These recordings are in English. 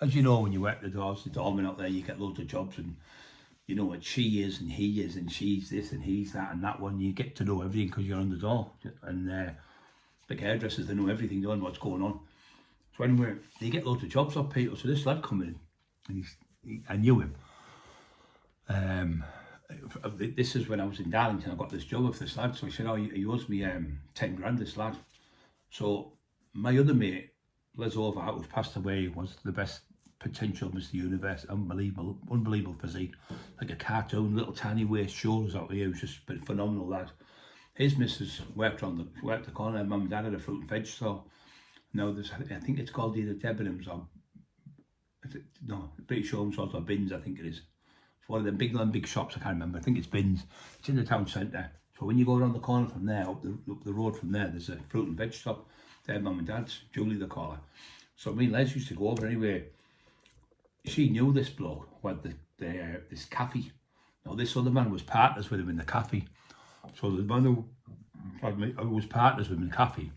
as you know, when you work the doors, the doorman out there, you get loads of jobs, and you know what she is and he is and she's this and he's that and that one. You get to know everything because you're on the door. And like hairdressers, they know everything, they know what's going on. So anyway, they get loads of jobs off people. So this lad come in, and I knew him. This is when I was in Darlington. I got this job with this lad. So I said, oh, he owes me 10 grand, this lad. So my other mate, Les Over, who's passed away, was the best potential Mr. Universe. Unbelievable physique, like a cartoon, little tiny waist, shoulders out here. He was just a phenomenal lad. His missus worked the corner. Mum and dad had a fruit and veg store. Now there's, I think it's called either Debenhams or no, British Home Stores or Bins, I think it is. It's one of them big shops, I can't remember. I think it's Bins. It's in the town centre. So when you go around the corner from there, up the road from there, there's a fruit and veg shop. Their mum and dad's, Julie they call her. So me and Les used to go over anyway. She knew this bloke who had this cafe. Now this other man was partners with him in the cafe. So the man who was partners with him in the cafe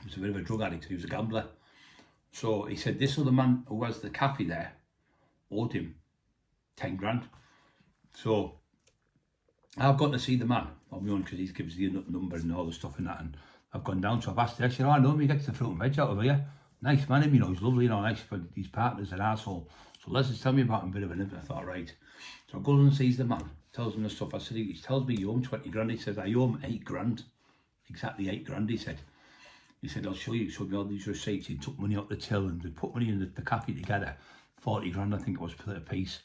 was a bit of a drug addict. He was a gambler. So he said this other man who was the cafe there owed him 10 grand. So I've got to see the man on my own because he gives the number and all the stuff and that. And I've gone down, so I've asked him. I said, oh, I know him, he gets the fruit and veg out of here. Nice man, you know, he's lovely, you know, nice, but his partner's an arsehole. So Les is telling me about him a bit of an I thought, right. So I goes and sees the man, tells him the stuff. I said, he tells me you owe him 20 grand. He says, I owe him 8 grand. Exactly 8 grand, he said. He said, I'll show you. He showed me all these receipts. He took money out the till and they put money in the cafe together. 40 grand, I think it was, per piece.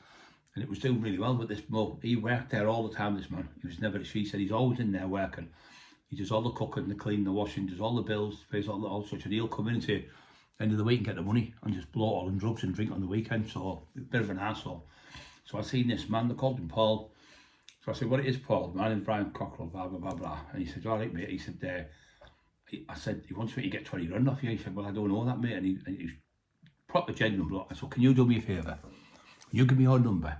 And it was doing really well with this mo. He worked there all the time, this man. He was never, she said, he's always in there working. He does all the cooking, the cleaning, the washing, does all the bills, pays all such. And he'll come in and say, end of the week and get the money and just blow it all in drugs and drink on the weekend. So a bit of an arsehole. So I seen this man, they called him Paul. So I said, what it is, Paul? My name's Brian Cockrell, blah, blah, blah, blah. And he said, all right, mate. He said, I said, he wants me to get 20 grand off you. He said, well, I don't know that, mate. And he's proper genuine bloke. I said, can you do me a favour? You give me your number.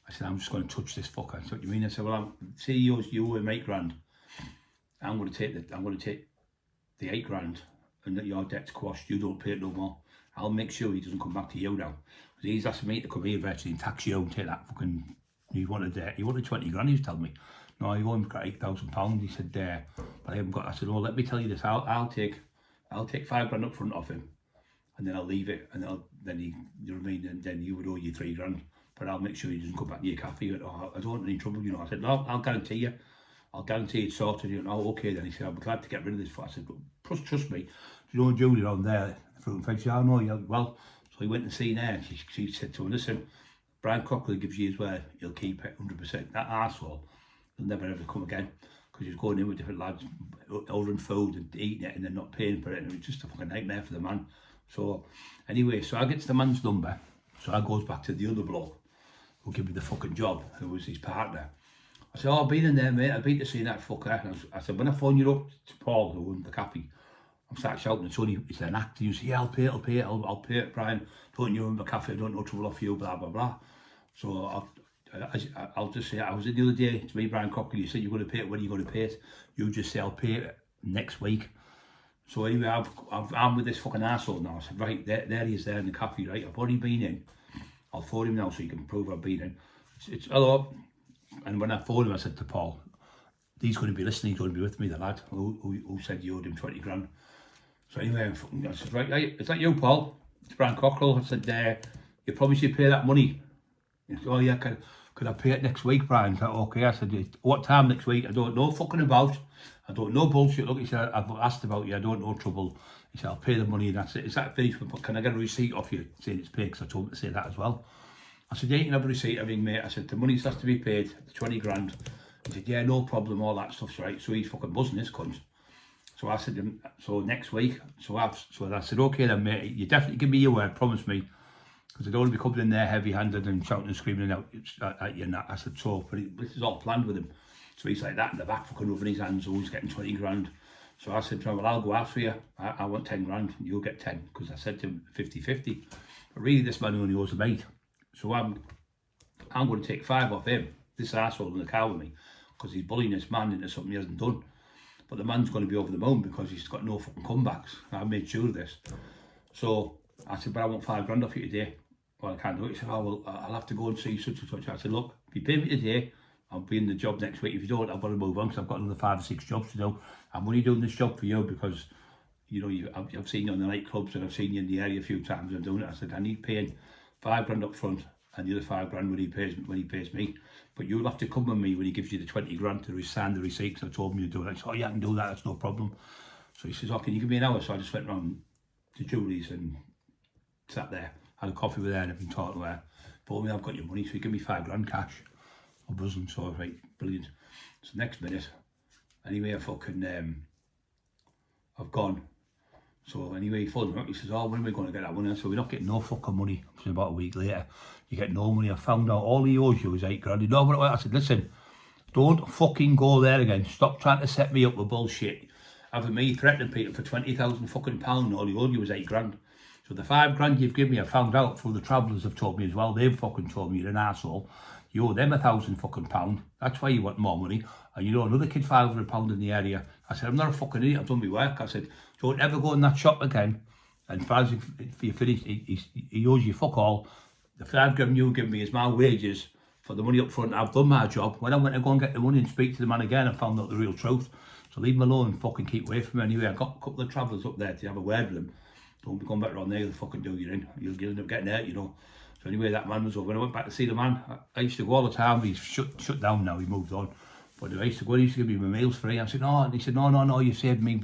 I said, I'm just going to touch this fucker. I said, what do you mean? I said, well, CEO's you owe 8 grand. I'm going to take the 8 grand and that your debt's quashed. You don't pay it no more. I'll make sure he doesn't come back to you now. Because he's asking me to come here virtually and tax you and take that fucking. He wanted 20 grand. He was telling me. No, he owe him £8,000. He said, but I haven't got. I said, oh, let me tell you this. I'll take 5 grand up front off him, and then I'll leave it, and then he, you know what I mean, and then you would owe you 3 grand. But I'll make sure he doesn't come back to your cafe. He went, oh, I don't want any trouble, you know. I said, no, I'll guarantee you. I'll guarantee it's sorted. You know, oh, okay then. He said, I'll be glad to get rid of this. I said, trust me. You know, Julie on there, fruit and veg. Yeah, I know. Yeah, well, so he went and seen her. She said to him, listen, Brian Cockrell gives you his word. He'll keep it 100%. That arsehole, he'll never ever come again. Because he's going in with different lads, ordering food and eating it and then not paying for it. And it was just a fucking nightmare for the man. So anyway, so I get the man's number. So I goes back to the other bloke who gave me the fucking job, who was his partner. I said, oh, I've been in there, mate. I've been to see that fucker. And I said, when I phone you up to Paul, who owned the cafe, I'm starting shouting, it's an act. You say, yeah, I'll pay it, I'll pay it, Brian. Don't you own the cafe, I don't know trouble off you, blah, blah, blah. So I'll just say, I was in the other day, to me, Brian Cockrell, you said you're going to pay it, when are you going to pay it? You just say, I'll pay it next week. So anyway, I'm with this fucking arsehole now. I said, right, there he is there in the cafe, right? I've already been in. I'll phone him now so he can prove I've been in. It's hello. And when I phoned him, I said to Paul, he's going to be listening, he's going to be with me, the lad who said you owed him 20 grand. So anyway, I said, right, is that you, Paul? It's Brian Cockrell. I said, you promised you'd pay that money. He said, oh yeah, could I pay it next week, Brian? I said, okay. I said, what time next week? I don't know fucking about. I don't know bullshit. Look, he said, I've asked about you, I don't know trouble. He said, I'll pay the money and that's it. Is that finished? But can I get a receipt off you saying it's paid? Because I told him to say that as well. I said, yeah, you can have a receipt, everything, mate. I said, the money has to be paid, the 20 grand. He said, yeah, no problem, all that stuff's right. So he's fucking buzzing this cunt. So I said, so next week, so I said, okay then, mate, you definitely give me your word, promise me. Because I don't want to be coming in there heavy-handed and shouting and screaming out at you and that. I said, so, but this is all planned with him. So he's like that in the back, fucking rubbing his hands, always getting 20 grand. So I said to him, well, I'll go after you. I want 10 grand, and you'll get 10. Because I said to him, 50-50. But really, this man only owes a mate. So I'm going to take 5 off him, this arsehole in the car with me, because he's bullying this man into something he hasn't done. But the man's going to be over the moon because he's got no fucking comebacks. I made sure of this. So I said, but I want 5 grand off you today. Well, I can't do it. He said, oh, well, I'll have to go and see such and such. I said, look, if you pay me today, I'll be in the job next week. If you don't, I've got to move on because I've got another 5 or 6 jobs to do. I'm only doing this job for you because, you know, I've seen you on the nightclubs and I've seen you in the area a few times. I'm doing it. I said, I need paying 5 grand up front and the other 5 grand when he pays me. But you'll have to come with me when he gives you the 20 grand to sign the receipt because I told him to do it. I said, oh yeah, I can do that. That's no problem. So he says, oh, can you give me an hour? So I just went round to Julie's and sat there, had a coffee with her and I've been talking to her. Told me I've got your money, so he gave me 5 grand cash. I wasn't, so I was like, brilliant. So next minute, anyway, I've gone. So anyway, he phoned me up, he says, oh, when are we going to get that money? So we're not getting no fucking money. It was about a week later. You get no money. I found out all he owes you is 8 grand. You know what? I said, listen, don't fucking go there again. Stop trying to set me up with bullshit. Having me threatening people for 20,000 fucking pounds, all he owed you was 8 grand. So the 5 grand you've given me, I found out through the travellers have told me as well. They've fucking told me you're an arsehole. You owe them 1,000 fucking pound. That's why you want more money. And you owe another kid 500 pound in the area. I said, I'm not a fucking idiot. I've done my work. I said, don't ever go in that shop again. And as far as if you finish, he owes you fuck all. The 5 grand you give me is my wages for the money up front. I've done my job. When I went to go and get the money and speak to the man again, I found out the real truth. So leave him alone and fucking keep away from him. Anyway, I got a couple of travellers up there to have a word with him. Don't be going back around there, they'll fucking do you in. You'll end up getting hurt, you know. So anyway, that man was over. When I went back to see the man, I used to go all the time. He's shut down now, he moved on. But I used to go, he used to give me my meals free. I said, no, and he said, no, you saved me,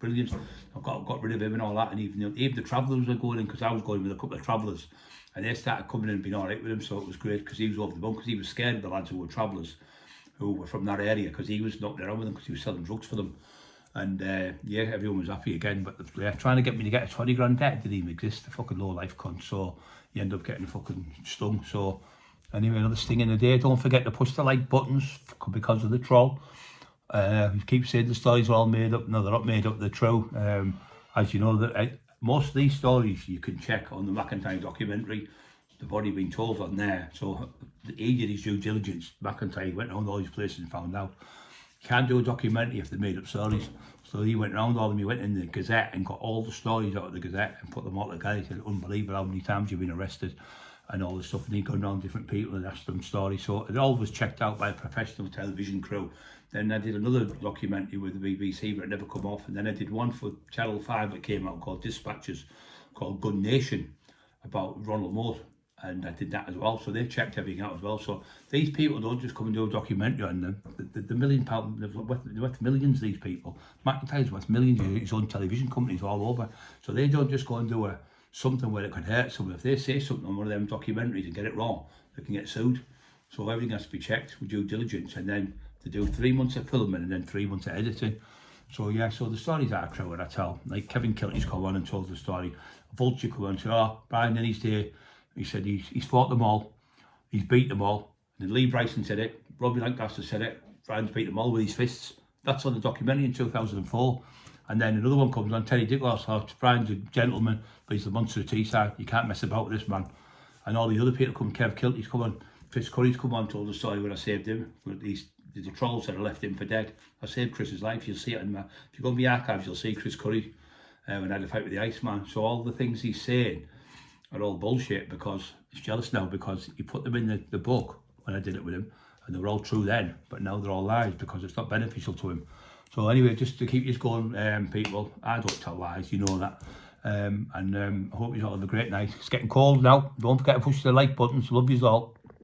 brilliant. I've got rid of him and all that. And even the travellers were going in, because I was going with a couple of travellers. And they started coming in and being all right with him, so it was great, because he was over the bunk, because he was scared of the lads who were travellers, who were from that area, because he was knocking around with them, because he was selling drugs for them. And yeah, everyone was happy again, but they're trying to get me to get a 20 grand debt. It didn't even exist, the fucking low life cunt. So you end up getting fucking stung. So anyway, another sting in the day. Don't forget to push the like buttons because of the troll. We keep saying the stories are all made up. No, they're not made up, they're true. As you know, that most of these stories you can check on the McIntyre documentary. They've already been told on there. So he did his due diligence. McIntyre went around all these places and found out. You can't do a documentary if they made up stories. So he went around all of them. He went in the Gazette and got all the stories out of the Gazette and put them all together. He said, unbelievable how many times you've been arrested and all this stuff. And he'd gone around different people and asked them stories. So it all was checked out by a professional television crew. Then I did another documentary with the BBC, but it never come off. And then I did one for Channel 5 that came out called Dispatches, called Gun Nation, about Ronald Moat. And I did that as well, so they checked everything out as well. So these people don't just come and do a documentary on them. The £1 million, they're worth millions, these people. McIntyre's worth millions, his own television companies all over. So they don't just go and do something where it could hurt someone. If they say something on one of them documentaries and get it wrong, they can get sued. So everything has to be checked with due diligence, and then they do 3 months of filming and then 3 months of editing. So yeah, so the stories are true that I tell. Like Kevin Kilty's come on and told the story. Vulture come on and said, oh, Brian Denny's there. He said he's fought them all, he's beat them all. And Lee Bryson said it, Robbie Lancaster said it, Brian's beat them all with his fists. That's on the documentary in 2004. And then another one comes on, Terry Dickloss, oh, Brian's a gentleman, but he's the monster of Teesside. You can't mess about with this man. And all the other people come, Kev Kilty's come on, Chris Curry's come on, told the story when I saved him. The trolls that I left him for dead. I saved Chris's life, you'll see it in my, if you go in the archives, you'll see Chris Curry when I had a fight with the Iceman. So all the things he's saying are all bullshit, because he's jealous now, because he put them in the book when I did it with him, and they were all true then, but now they're all lies because it's not beneficial to him. So anyway, just to keep you going, people, I don't tell lies, you know that. I hope you all have a great night. It's getting cold now. Don't forget to push the like buttons. Love you all.